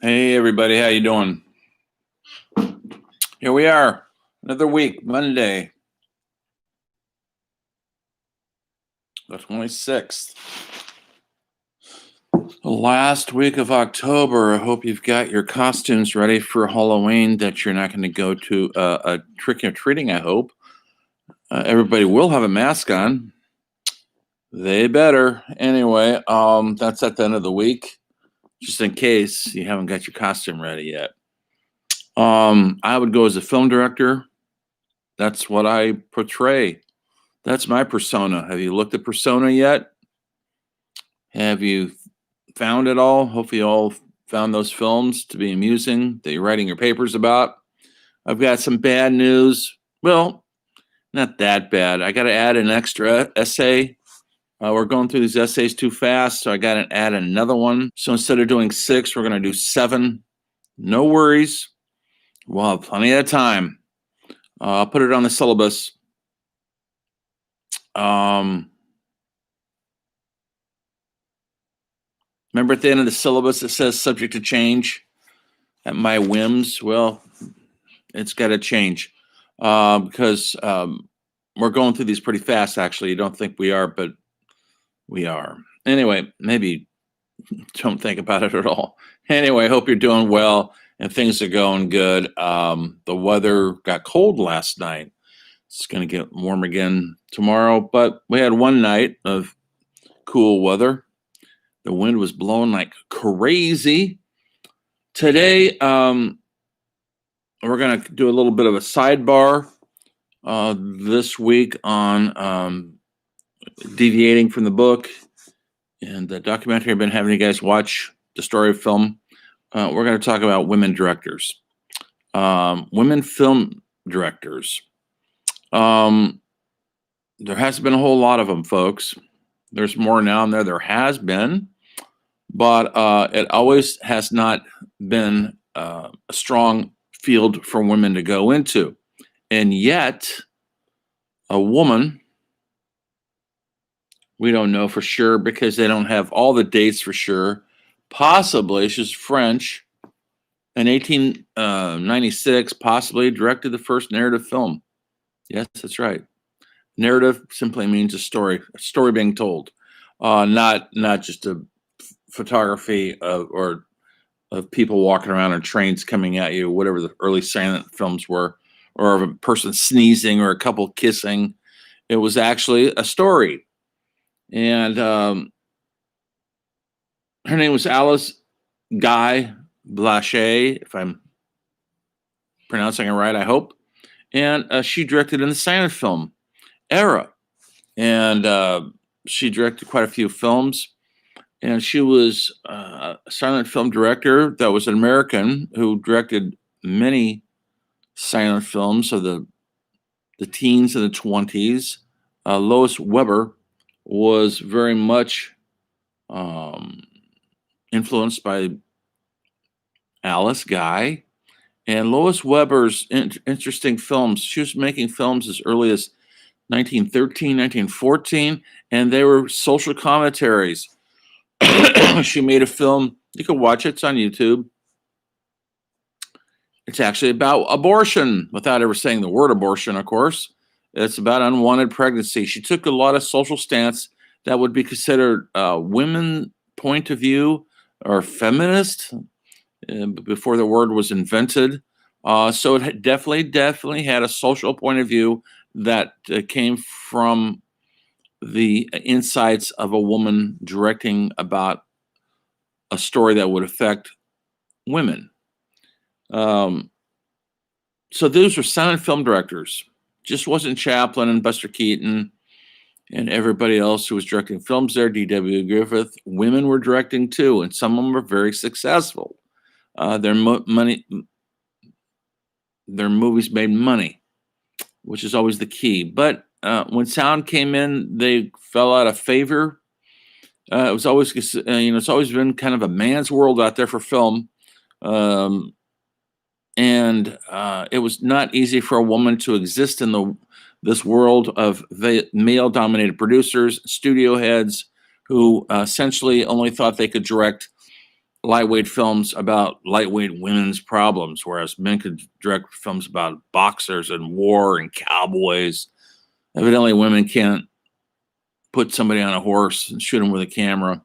Hey everybody, how you doing? Here we are, another week, Monday, the 26th. The last week of October. I hope you've got your costumes ready for Halloween, that you're not going to go to a trick or treating, I hope. Everybody will have a mask on. They better. Anyway, that's at the end of the week, just in case you haven't got your costume ready yet. I would go as a film director. That's what I portray. That's my persona. Have you looked at persona yet? Have you found it all? Hopefully, you all found those films to be amusing that you're writing your papers about. I've got some bad news. Well, not that bad. I got to add an extra essay. We're going through these essays too fast, so I got to add another one. So instead of doing 6, we're going to do 7. No worries. We'll have plenty of time. I'll put it on the syllabus. Remember at the end of the syllabus, it says subject to change at my whims. Well, it's got to change because we're going through these pretty fast, actually. You don't think we are, but we are. Anyway, maybe don't think about it at all. Anyway, I hope you're doing well and things are going good. The weather got cold last night. It's going to get warm again tomorrow, but we had one night of cool weather. The wind was blowing like crazy. Today, we're going to do a little bit of a sidebar this week on deviating from the book and the documentary I've been having you guys watch, the story of film. We're going to talk about women directors, women film directors. There hasn't been a whole lot of them, folks. There's more now than there has been, but it always has not been a strong field for women to go into. And yet, a woman, we don't know for sure because they don't have all the dates for sure. Possibly, she's French, in 1896, possibly directed the first narrative film. Yes, that's right. Narrative simply means a story being told, not just a photography or of people walking around on trains coming at you, whatever the early silent films were, or of a person sneezing or a couple kissing. It was actually a story. And her name was Alice Guy Blaché, if I'm pronouncing it right, I hope. And she directed in the silent film era. And she directed quite a few films. And she was a silent film director that was an American who directed many silent films of the teens and the 20s. Lois Weber was very much influenced by Alice Guy. And Lois Weber's interesting films, she was making films as early as 1913, 1914, and they were social commentaries. She made a film, you can watch it, it's on YouTube. It's actually about abortion, without ever saying the word abortion, of course. It's about unwanted pregnancy. She took a lot of social stance that would be considered women point of view or feminist before the word was invented. So it definitely had a social point of view that came from the insights of a woman directing about a story that would affect women. So those were silent film directors. Just wasn't Chaplin and Buster Keaton and everybody else who was directing films there. D.W. Griffith. Women were directing too, and some of them were very successful. Their movies made money, which is always the key. But when sound came in, they fell out of favor. It was always, it's always been kind of a man's world out there for film. And it was not easy for a woman to exist in this world of the male-dominated producers, studio heads, who essentially only thought they could direct lightweight films about lightweight women's problems, whereas men could direct films about boxers and war and cowboys. Evidently, women can't put somebody on a horse and shoot them with a camera.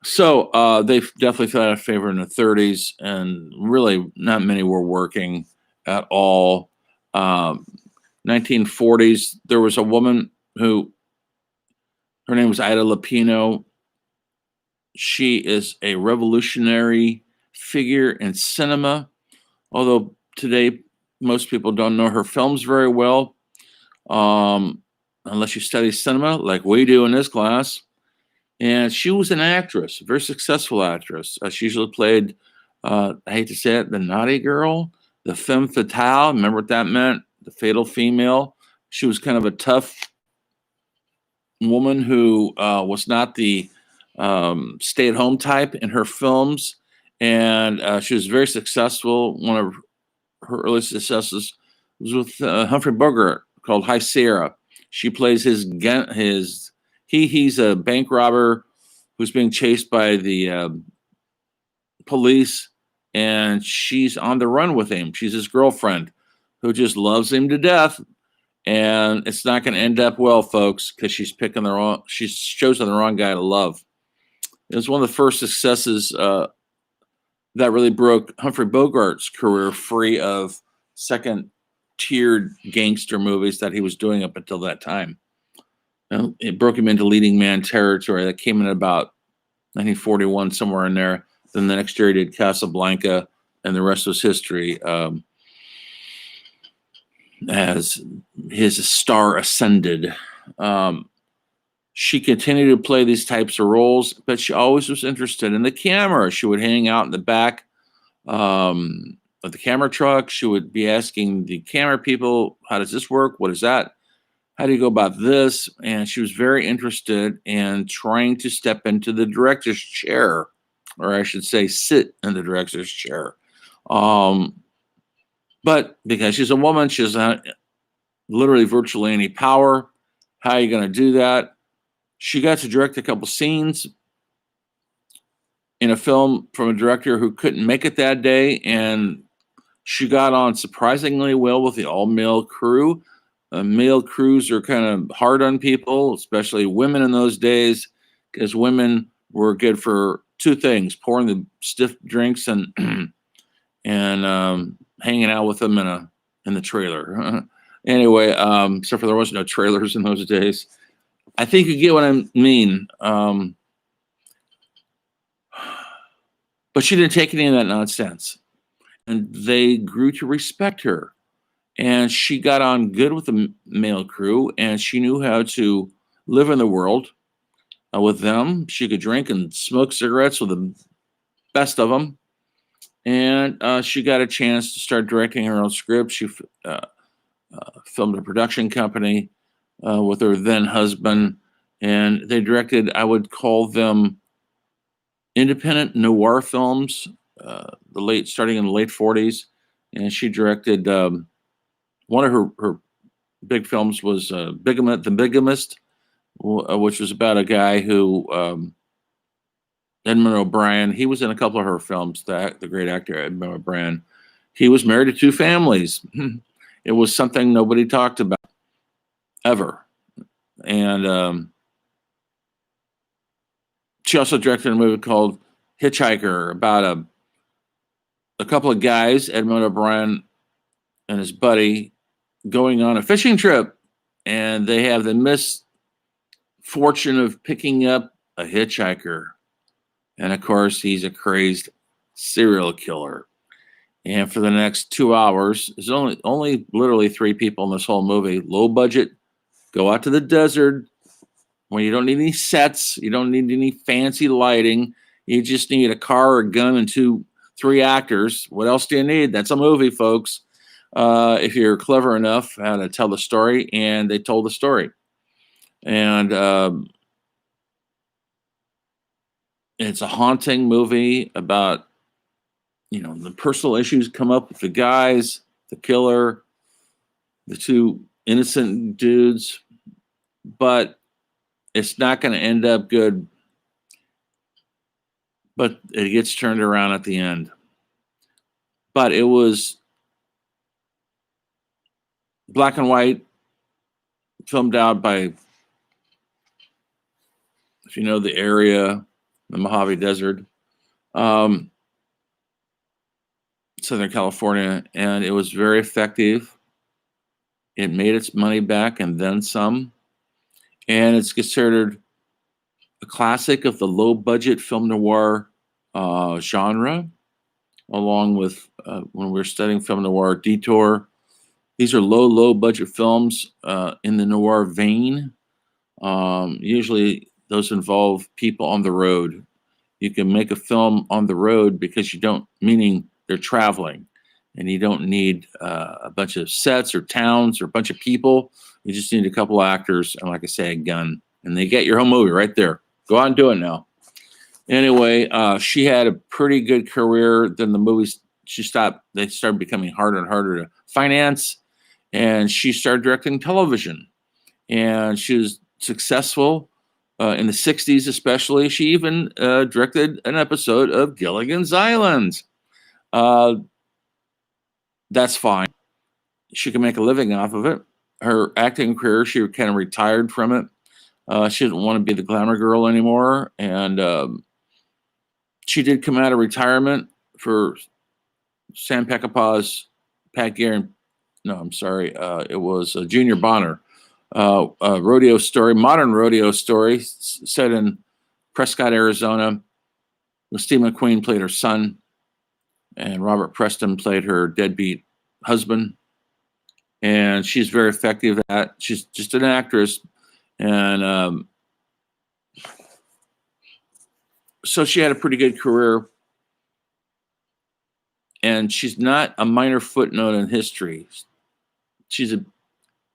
So they definitely fell out of favor in the 30s, and really not many were working at all. 1940s, there was a woman who, her name was Ida Lupino. She is a revolutionary figure in cinema, although today most people don't know her films very well, unless you study cinema like we do in this class. And she was an actress, a very successful actress. She usually played, I hate to say it, the naughty girl, the femme fatale. Remember what that meant? The fatal female. She was kind of a tough woman who was not the stay-at-home type in her films. And she was very successful. One of her early successes was with Humphrey Bogart, called High Sierra. She plays he's a bank robber who's being chased by the police, and she's on the run with him. She's his girlfriend who just loves him to death, and it's not going to end up well, folks, because she's chosen the wrong guy to love. It was one of the first successes that really broke Humphrey Bogart's career free of second-tiered gangster movies that he was doing up until that time. It broke him into leading man territory. That came in about 1941, somewhere in there. Then the next year he did Casablanca, and the rest was history. As his star ascended, she continued to play these types of roles, but she always was interested in the camera. She would hang out in the back of the camera truck. She would be asking the camera people, "How does this work? What is that? How do you go about this?" And she was very interested in trying to step into the director's chair, or I should say, sit in the director's chair. But because she's a woman, she doesn't have literally virtually any power. How are you going to do that? She got to direct a couple scenes in a film from a director who couldn't make it that day, and she got on surprisingly well with the all-male crew. Male crews are kind of hard on people, especially women in those days, because women were good for two things: pouring the stiff drinks and and hanging out with them in the trailer. Anyway, except for there was no trailers in those days. I think you get what I mean. But she didn't take any of that nonsense, and they grew to respect her. And she got on good with the male crew, and she knew how to live in the world with them. She could drink and smoke cigarettes with the best of them. And she got a chance to start directing her own script. She filmed a production company with her then husband, and they directed, I would call them independent noir films, starting in the late 40s. And she directed one of her big films was The Bigamist, which was about a guy who, Edmund O'Brien, he was in a couple of her films, the great actor Edmund O'Brien. He was married to two families. It was something nobody talked about ever. And she also directed a movie called Hitchhiker, about a couple of guys, Edmund O'Brien and his buddy, going on a fishing trip, and they have the misfortune of picking up a hitchhiker. And of course, he's a crazed serial killer. And for the next 2 hours, there's only literally three people in this whole movie. Low budget, go out to the desert when you don't need any sets, you don't need any fancy lighting. You just need a car, a gun, and 3 actors. What else do you need? That's a movie, folks. If you're clever enough how to tell the story, and they told the story. And it's a haunting movie about, the personal issues come up with the guys, the killer, the two innocent dudes, but it's not going to end up good. but it gets turned around at the end. But it was black and white, filmed out by, if you know the area, the Mojave Desert, Southern California, and it was very effective. It made its money back and then some, and it's considered a classic of the low-budget film noir genre, along with when we're studying film noir, Detour. These are low-budget films in the noir vein. Usually, those involve people on the road. You can make a film on the road because you don't, meaning they're traveling, and you don't need a bunch of sets or towns or a bunch of people. You just need a couple actors and, like I say, a gun, and they get your whole movie right there. Go out and do it now. Anyway, she had a pretty good career. Then the movies, they started becoming harder and harder to finance, and she started directing television, and she was successful in the 60s especially. She even directed an episode of Gilligan's Island. That's fine. She can make a living off of it. Her acting career, she kind of retired from it. She didn't want to be the glamour girl anymore, and she did come out of retirement for Sam Peckinpah's Pat Garrett. No, I'm sorry. It was Junior Bonner. A rodeo story, modern rodeo story set in Prescott, Arizona. Steve McQueen played her son, and Robert Preston played her deadbeat husband. And she's very effective at that. She's just an actress. And so she had a pretty good career. And she's not a minor footnote in history. She's a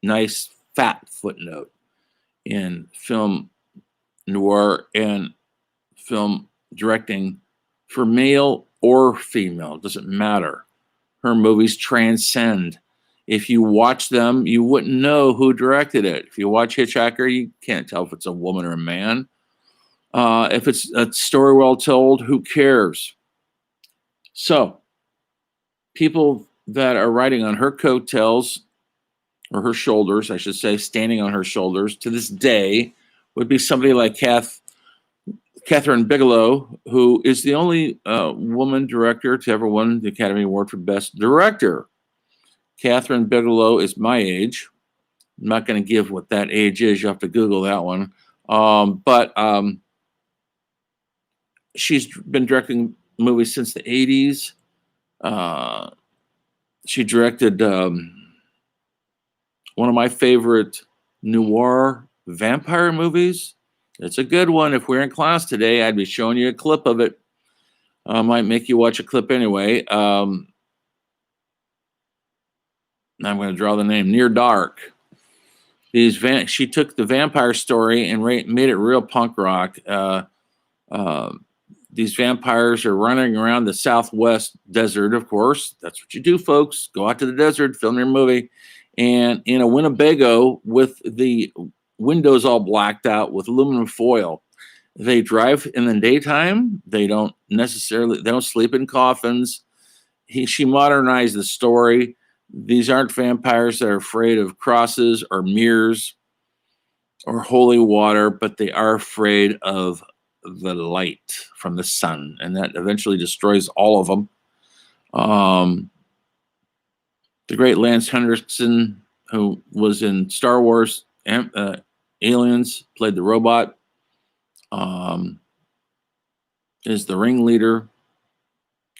nice fat footnote in film noir and film directing for male or female. It doesn't matter. Her movies transcend. If you watch them, you wouldn't know who directed it. If you watch Hitchhiker, you can't tell if it's a woman or a man. If it's a story well told, who cares? So, people that are riding on her coattails, or her shoulders, I should say, standing on her shoulders to this day, would be somebody like Kathryn Bigelow, who is the only woman director to ever win the Academy Award for Best Director. Kathryn Bigelow is my age. I'm not going to give what that age is. You have to Google that one. But she's been directing movies since the 80s. She directed one of my favorite noir vampire movies. It's a good one. If we're in class today, I'd be showing you a clip of it. I might make you watch a clip anyway. I'm going to draw the name. Near Dark. She took the vampire story and made it real punk rock. These vampires are running around the Southwest desert, of course. That's what you do, folks. Go out to the desert, film your movie. And in a Winnebago with the windows all blacked out with aluminum foil. They drive in the daytime. They don't sleep in coffins. She modernized the story. These aren't vampires that are afraid of crosses or mirrors or holy water, but they are afraid of the light from the sun, and that eventually destroys all of them. The great Lance Henriksen, who was in Star Wars, Aliens, played the robot, is the ringleader,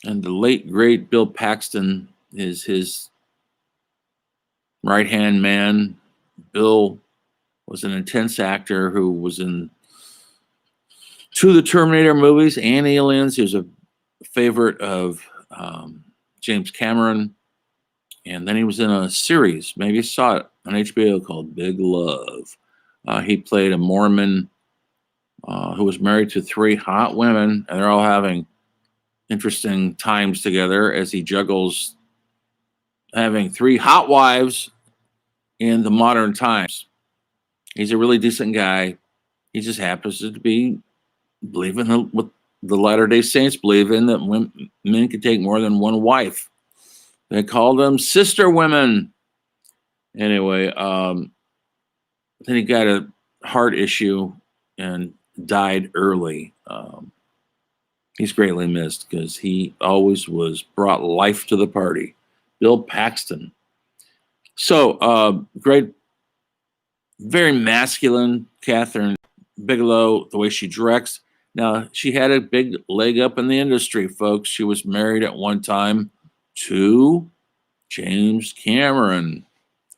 and the late, great Bill Paxton is his right-hand man. Bill was an intense actor who was in two of the Terminator movies and Aliens. He was a favorite of James Cameron. And then he was in a series, maybe you saw it on HBO, called Big Love. He played a Mormon who was married to three hot women, and they're all having interesting times together as he juggles having three hot wives in the modern times. He's a really decent guy. He just happens to be believing what the Latter-day Saints believe in that men can take more than one wife. They call them sister women. Anyway, then he got a heart issue and died early. He's greatly missed because he always brought life to the party. Bill Paxton. So great, very masculine Catherine Bigelow, the way she directs. Now, she had a big leg up in the industry, folks. She was married at one time to James Cameron,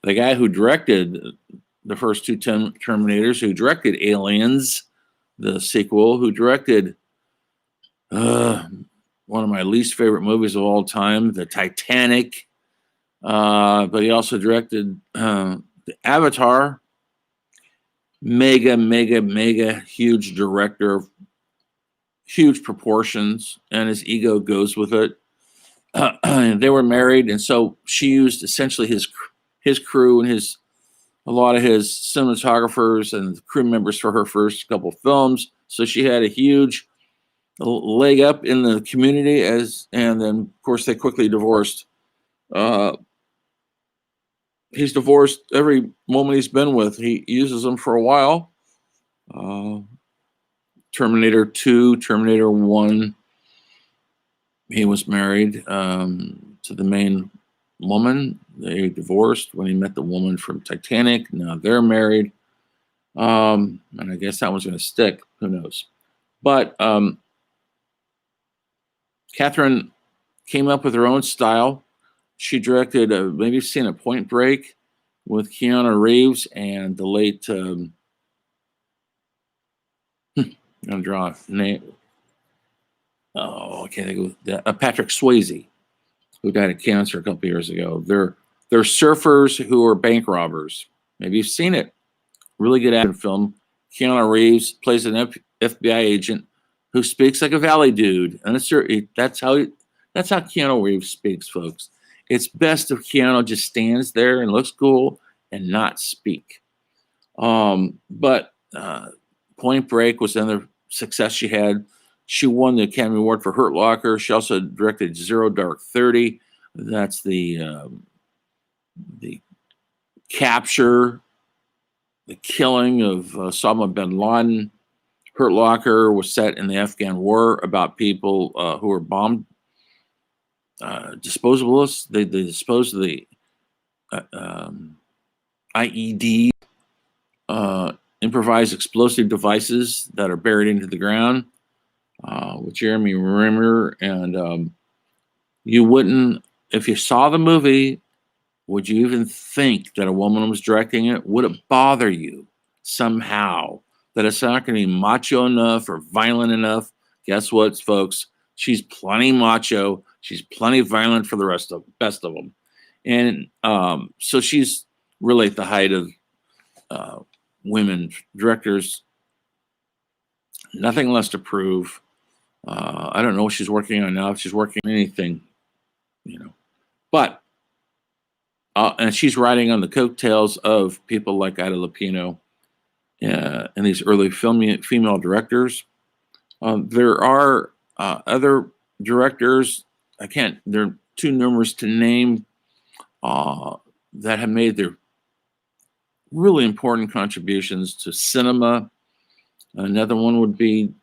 the guy who directed the first two Terminators, who directed Aliens, the sequel, who directed one of my least favorite movies of all time, The Titanic. But he also directed the Avatar. Mega huge director, huge proportions, and his ego goes with it. They were married, and so she used essentially his crew and a lot of his cinematographers and crew members for her first couple films. So she had a huge leg up in the community, and then of course they quickly divorced. He's divorced every woman he's been with. He uses them for a while. Terminator 2, Terminator 1. He was married to the main woman. They divorced when he met the woman from Titanic. Now they're married. And I guess that one's going to stick. Who knows? But Catherine came up with her own style. She directed, maybe you've seen a Point Break with Keanu Reeves and the late, I'm going to draw a name. Oh, I can't think of that. Patrick Swayze, who died of cancer a couple years ago. They're surfers who are bank robbers. Maybe you've seen it. Really good action film. Keanu Reeves plays an FBI agent who speaks like a valley dude, and that's how Keanu Reeves speaks, folks. It's best if Keanu just stands there and looks cool and not speak. But Point Break was another success she had. She won the Academy Award for Hurt Locker. She also directed Zero Dark 30. That's the capture, the killing of Osama bin Laden. Hurt Locker was set in the Afghan war about people who were bombed disposalists. They disposed of the IED, improvised explosive devices that are buried into the ground, with Jeremy Renner. And you wouldn't, if you saw the movie, would you even think that a woman was directing it? Would it bother you somehow that it's not going to be macho enough or violent enough? Guess what, folks? She's plenty macho. She's plenty violent for the best of them. And so she's really at the height of women directors. Nothing less to prove. I don't know what she's working on now. If she's working on anything, But and she's riding on the coattails of people like Ida Lupino and these early female directors. There are other directors. They're too numerous to name, that have made their really important contributions to cinema. Another one would be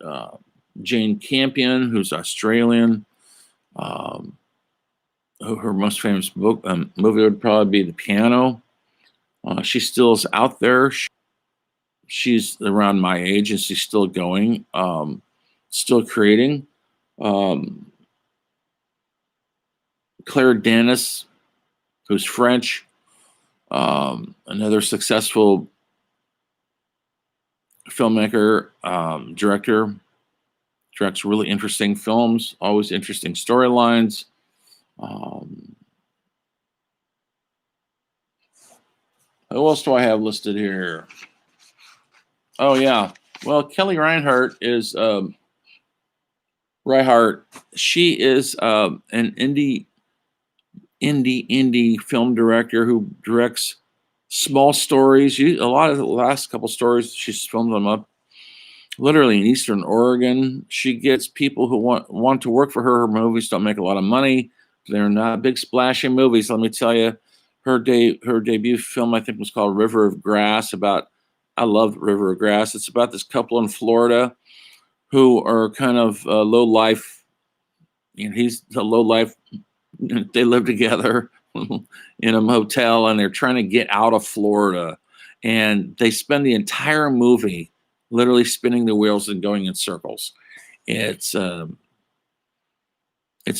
Jane Campion, who's Australian. Her most famous movie would probably be The Piano. She still is out there. She's around my age and she's still going, still creating. Claire Denis, who's French, another successful filmmaker, director, directs really interesting films, always interesting storylines. Who else do I have listed here? Oh yeah, well, Kelly Reichardt is She is an indie film director who directs small stories. A lot of the last couple stories, she's filmed them up literally in Eastern Oregon. She gets people who want to work for her. Her movies don't make a lot of money. They're not big splashy movies. Let me tell you, her debut film I think was called River of Grass. I love River of Grass. It's about this couple in Florida who are kind of low life. He's a low life. They live together in a motel, and they're trying to get out of Florida. And they spend the entire movie literally spinning the wheels and going in circles. It's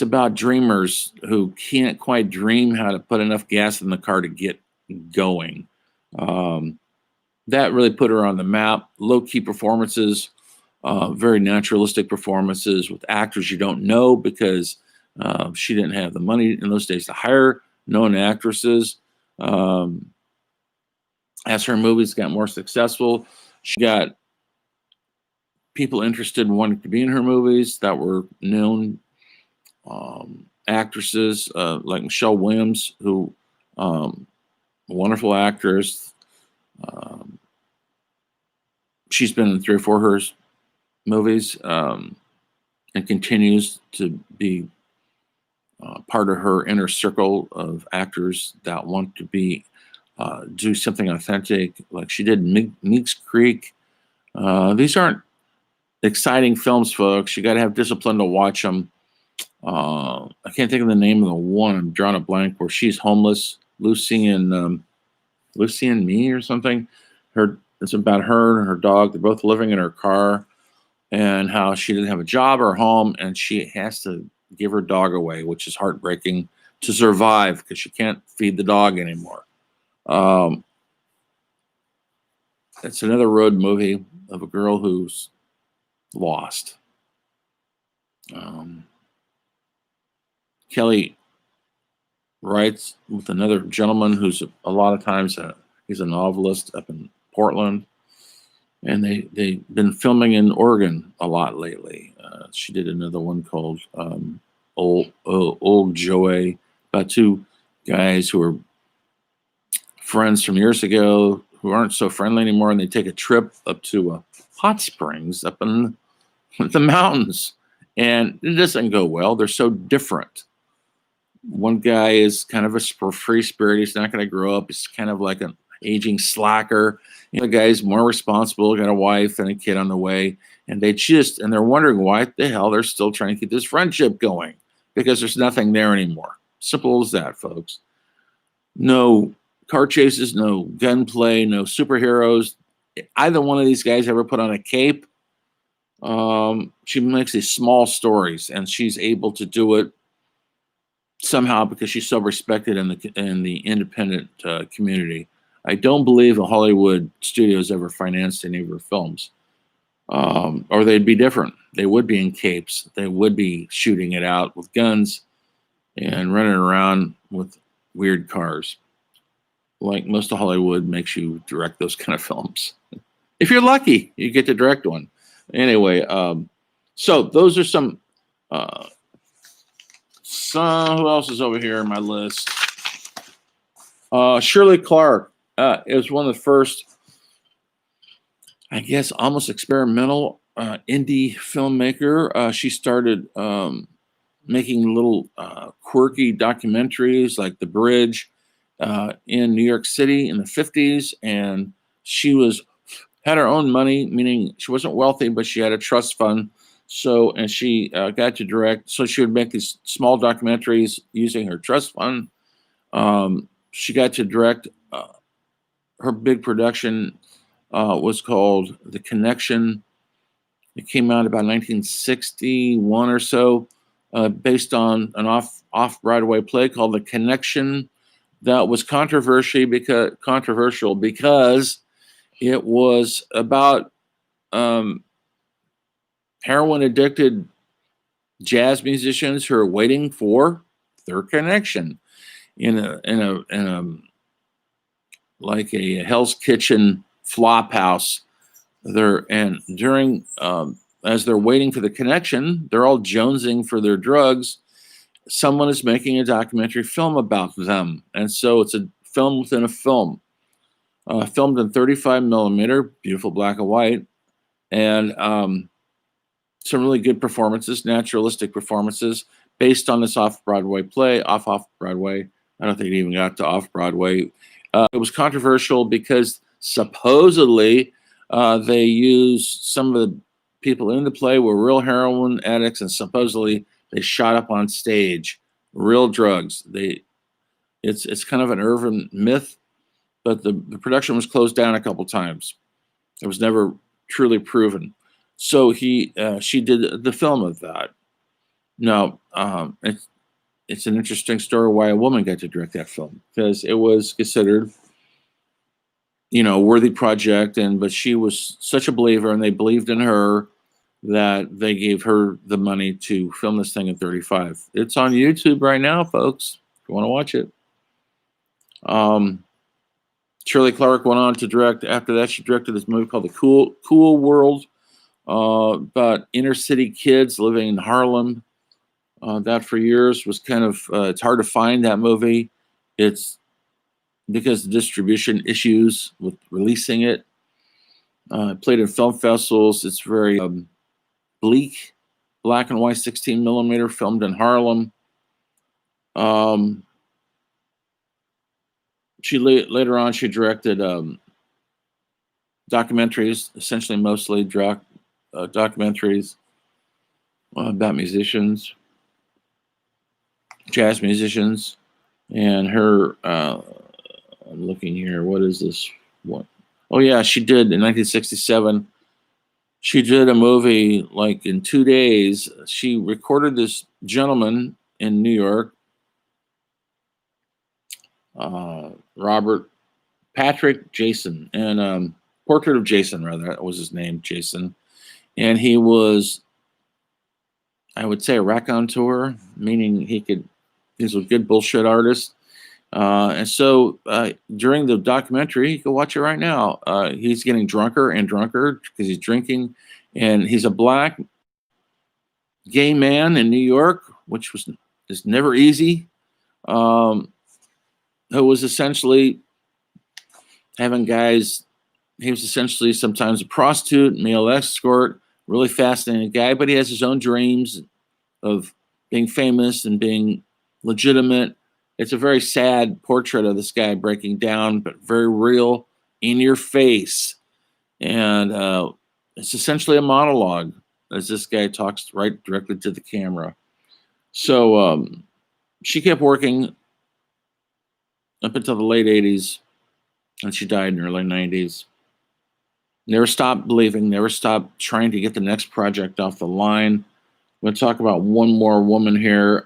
about dreamers who can't quite dream how to put enough gas in the car to get going. That really put her on the map. Low-key performances, very naturalistic performances with actors you don't know because she didn't have the money in those days to hire known actresses. As her movies got more successful, she got people interested in wanting to be in her movies that were known actresses like Michelle Williams, who wonderful actress. She's been in 3 or 4 of her movies and continues to be part of her inner circle of actors that want to be do something authentic, like she did Meeks Creek. These aren't exciting films, folks. You got to have discipline to watch them. I can't think of the name of the one. I'm drawing a blank. Where she's homeless, Lucy and Me or something. It's about her and her dog. They're both living in her car, and how she didn't have a job or home, and she has to give her dog away, which is heartbreaking to survive because she can't feed the dog anymore. It's another road movie of a girl who's lost. Kelly writes with another gentleman who's a lot of times he's a novelist up in Portland, and they've been filming in Oregon a lot lately. She did another one called Old Joey, about 2 guys who are friends from years ago who aren't so friendly anymore, and they take a trip up to hot springs up in the mountains, and it doesn't go well. They're so different. One guy is kind of a free spirit. He's not going to grow up. He's kind of like an aging slacker. The guy's more responsible, got a wife and a kid on the way, and they're wondering why the hell they're still trying to keep this friendship going, because there's nothing there anymore. Simple as that, folks. No car chases, no gunplay, no superheroes. Either one of these guys ever put on a cape. She makes these small stories, and she's able to do it somehow because she's so respected in the independent community. I don't believe a Hollywood studios ever financed any of her films, or they'd be different. They would be in capes. They would be shooting it out with guns and running around with weird cars. Like most of Hollywood makes you direct those kind of films. If you're lucky, you get to direct one. Anyway, so those are some. Who else is over here on my list? Shirley Clarke is one of the first, I guess, almost experimental indie filmmaker. She started making little quirky documentaries like The Bridge in New York City in the 50s, and she had her own money, meaning she wasn't wealthy, but she had a trust fund. And she got to direct. So she would make these small documentaries using her trust fund. She got to direct. Her big production was called The Connection. It came out about 1961 or so, based on an off-Broadway play called The Connection that was controversial because it was about heroin-addicted jazz musicians who are waiting for their connection in a like a Hell's Kitchen flop house. As they're waiting for the connection, they're all jonesing for their drugs. Someone is making a documentary film about them, and so it's a film within a film, filmed in 35 millimeter, beautiful black and white. and some really good performances, naturalistic performances based on this off-Broadway play, off-Broadway. I don't think it even got to off-Broadway. It was controversial because supposedly they used some of the people in the play were real heroin addicts, and supposedly they shot up on stage real drugs. It's kind of an urban myth, but the production was closed down a couple times. It was never truly proven. So she did the film of that. Now, it's an interesting story why a woman got to direct that film, because it was considered, a worthy project, but she was such a believer, and they believed in her that they gave her the money to film this thing in 35. It's on YouTube right now, folks, if you want to watch it. Shirley Clarke went on to direct. After that, she directed this movie called The Cool World, about inner city kids living in Harlem. That for years was kind of, it's hard to find that movie. It's because of distribution issues with releasing it. Played in film festivals. It's very bleak, black and white, 16 millimeter, filmed in Harlem. Later on, she directed documentaries, essentially mostly documentaries about musicians, jazz musicians, and her. I'm looking here. What is this one? Oh yeah, she did in 1967. She did a movie like in 2 days. She recorded this gentleman in New York, Robert Patrick Jason, and Portrait of Jason, rather, that was his name, Jason. And he was, I would say, a raconteur, meaning he's a good bullshit artist. And so during the documentary, you can watch it right now. He's getting drunker and drunker because he's drinking, and he's a black gay man in New York, which is never easy. Who was essentially having guys. He was essentially sometimes a prostitute, male escort, really fascinating guy, but he has his own dreams of being famous and being legitimate. It's a very sad portrait of this guy breaking down, but very real, in your face. And it's essentially a monologue as this guy talks right directly to the camera. So she kept working up until the late 80s, and she died in the early 90s. Never stopped believing, never stopped trying to get the next project off the line. I'm going to talk about one more woman here.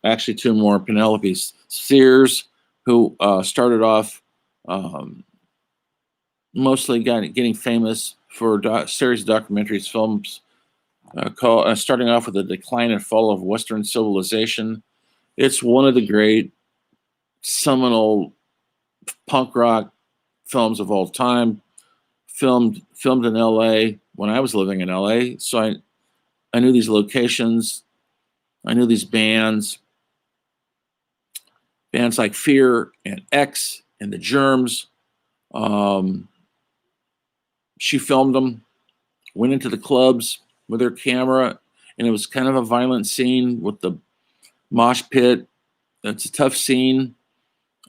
Actually, two more. Penelope Sears, who started off mostly getting famous for a series of documentaries, films, starting off with The Decline and Fall of Western Civilization. It's one of the great seminal punk rock films of all time. Filmed in LA when I was living in LA, so I knew these locations, I knew these bands like Fear and X and the Germs. She filmed them, went into the clubs with her camera, and it was kind of a violent scene with the mosh pit. It's a tough scene,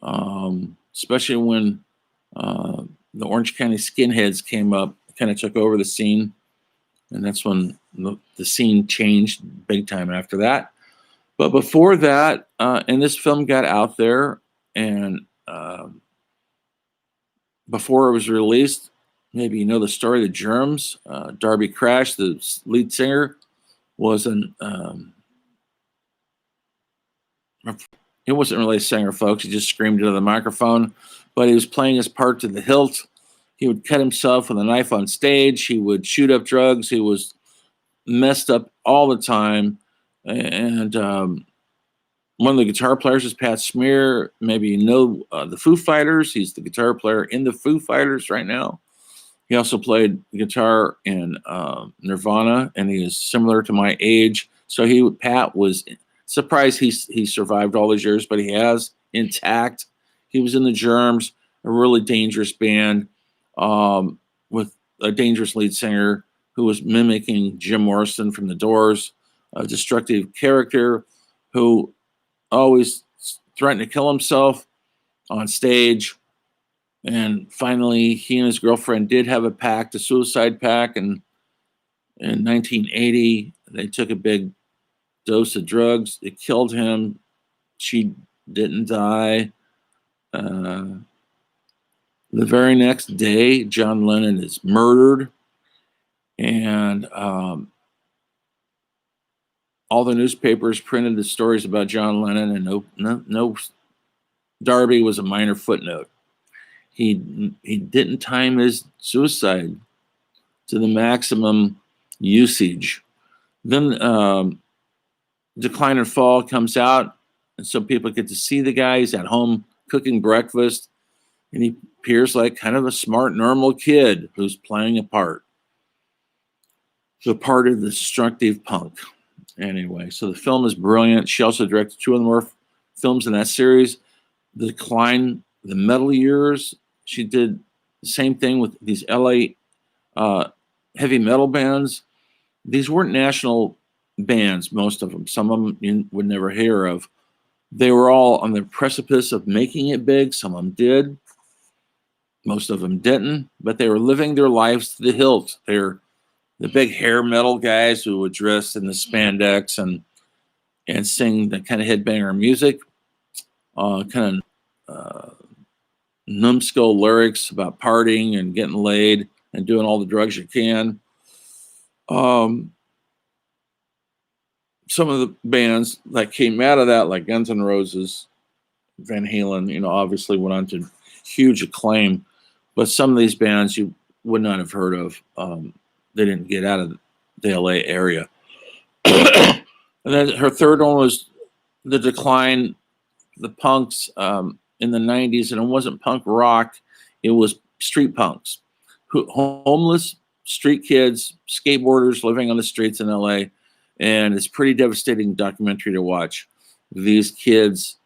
especially when the Orange County skinheads came up, kind of took over the scene. And that's when the scene changed big time after that. But before that, and this film got out there, and before it was released, maybe you know the story of the Germs. Darby Crash, the lead singer, was he wasn't really a singer, folks. He just screamed into the microphone, but he was playing his part to the hilt. He would cut himself with a knife on stage. He would shoot up drugs. He was messed up all the time. And one of the guitar players is Pat Smear. Maybe you know the Foo Fighters. He's the guitar player in the Foo Fighters right now. He also played guitar in Nirvana, and he is similar to my age. So Pat was surprised he survived all these years, but he has intact. He was in the Germs, a really dangerous band with a dangerous lead singer who was mimicking Jim Morrison from The Doors, a destructive character who always threatened to kill himself on stage. And finally, he and his girlfriend did have a pact, a suicide pact. And in 1980, they took a big dose of drugs. It killed him. She didn't die. The very next day, John Lennon is murdered. And all the newspapers printed the stories about John Lennon, and no Darby was a minor footnote. He didn't time his suicide to the maximum usage. Then Decline and Fall comes out, and so people get to see the guy. He's at home cooking breakfast, and he appears like kind of a smart, normal kid who's playing a part. The part of the destructive punk. Anyway, so the film is brilliant. She also directed 2 more films in that series. The Decline, the metal years, she did the same thing with these LA heavy metal bands. These weren't national bands, most of them. Some of them you would never hear of. They were all on the precipice of making it big. Some of them did. Most of them didn't, but they were living their lives to the hilt. They're the big hair metal guys who would dress in the spandex and sing the kind of headbanger music, kind of numbskull lyrics about partying and getting laid and doing all the drugs you can. Some of the bands that came out of that, like Guns N' Roses, Van Halen, obviously went on to huge acclaim. But some of these bands you would not have heard of. They didn't get out of the LA area. And then her third one was The Decline, the punks in the 90s. And it wasn't punk rock. It was street punks. Homeless street kids, skateboarders living on the streets in LA. And it's a pretty devastating documentary to watch. These kids,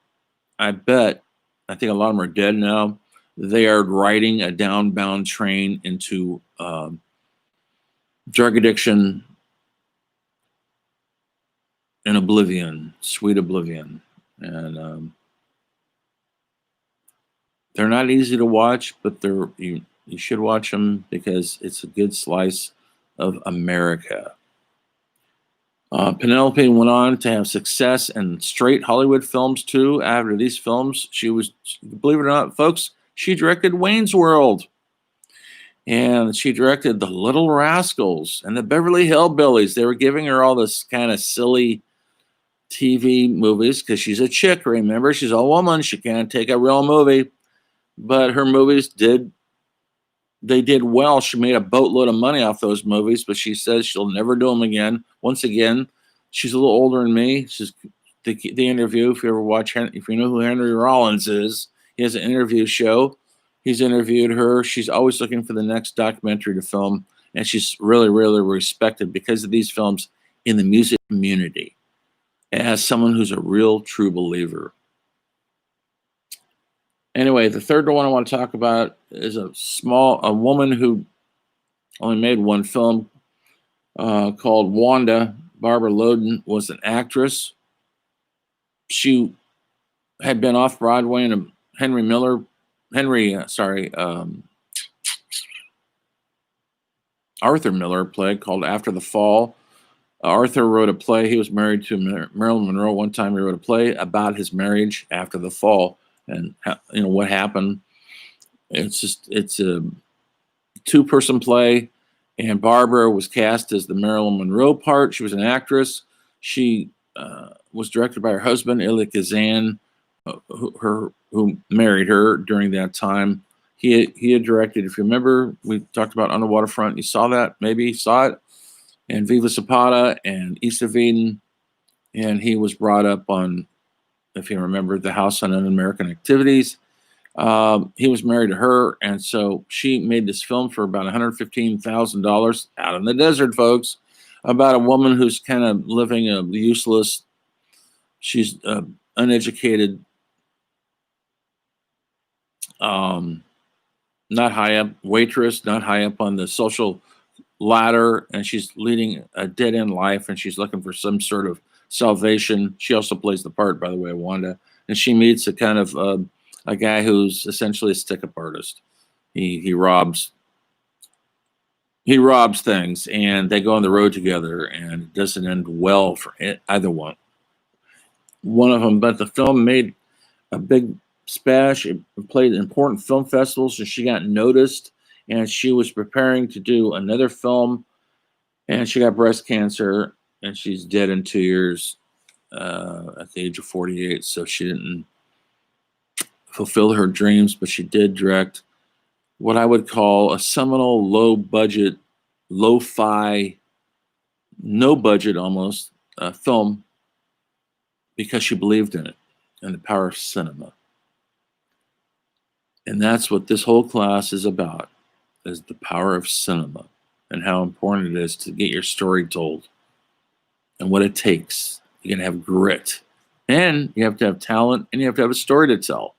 I think a lot of them are dead now. They are riding a downbound train into drug addiction and oblivion, sweet oblivion. And they're not easy to watch, but you should watch them because it's a good slice of America. Penelope went on to have success in straight Hollywood films too. After these films, believe it or not, folks, she directed Wayne's World. And she directed The Little Rascals and the Beverly Hillbillies. They were giving her all this kind of silly TV movies because she's a chick, remember? She's a woman. She can't take a real movie. But her movies did well. She made a boatload of money off those movies, but she says she'll never do them again. Once again, she's a little older than me. She's the interview. If you ever watch, if you know who Henry Rollins is, he has an interview show. He's interviewed her. She's always looking for the next documentary to film, and she's really, really respected because of these films in the music community as someone who's a real, true believer. Anyway, the third one I want to talk about is a woman who only made one film called Wanda. Barbara Loden was an actress. She had been off Broadway in a Arthur Miller play called After the Fall. Arthur wrote a play. He was married to Marilyn Monroe. One time he wrote a play about his marriage after the fall and what happened. It's a 2-person play, and Barbara was cast as the Marilyn Monroe part. She was an actress. She was directed by her husband, Elia Kazan, who married her during that time. He had directed, if you remember, we talked about On the Waterfront. You saw that, maybe saw it, and Viva Zapata and East of Eden. And he was brought up on, if you remember, The House on Un-American Activities. He was married to her, and so she made this film for about $115,000 out in the desert, folks, about a woman who's kind of living a useless, she's uneducated not high up, waitress, not high up on the social ladder, and she's leading a dead end life, and she's looking for some sort of salvation. She also plays the part, by the way, of Wanda, and she meets a kind of a guy who's essentially a stick-up artist. He robs things, and they go on the road together, and it doesn't end well for either one of them. But the film made a big splash. It played important film festivals, and she got noticed. And she was preparing to do another film, and she got breast cancer, and she's dead in 2 years at the age of 48. So she didn't fulfill her dreams, but she did direct what I would call a seminal low budget, lo-fi, no budget almost film, because she believed in it and the power of cinema. And that's what this whole class is about, is the power of cinema and how important it is to get your story told and what it takes. You gotta have grit, and you have to have talent, and you have to have a story to tell.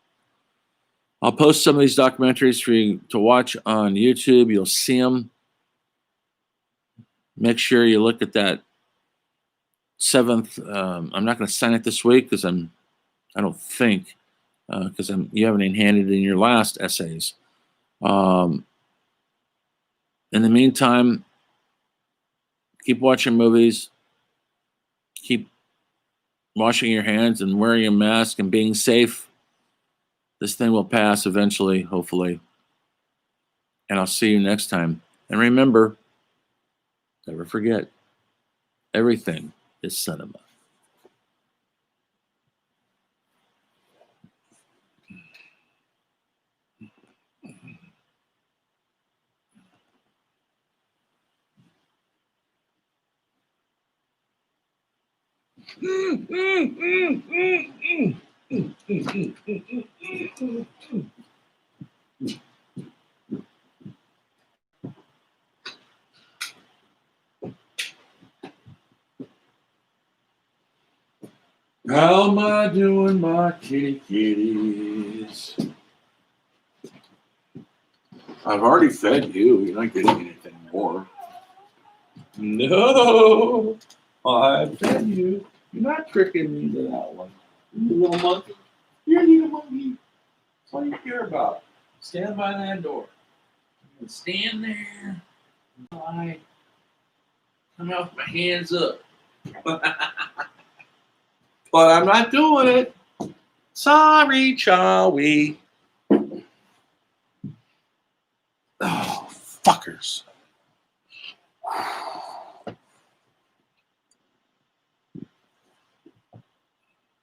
I'll post some of these documentaries for you to watch on YouTube. You'll see them. Make sure you look at that seventh. I'm not going to sign it this week because I don't think, because you haven't even handed in your last essays. In the meantime, keep watching movies, keep washing your hands and wearing a mask and being safe. This thing will pass eventually, hopefully. And I'll see you next time. And remember, never forget, everything is cinema. How am I doing, my kitties? I've already fed you. You're not getting anything more. No, I fed you. You're not tricking me to that one. You little monkey. You're a little monkey. That's all you care about. Stand by that door. Stand there until I come out with my hands up. But I'm not doing it. Sorry, Chowie. Oh, fuckers.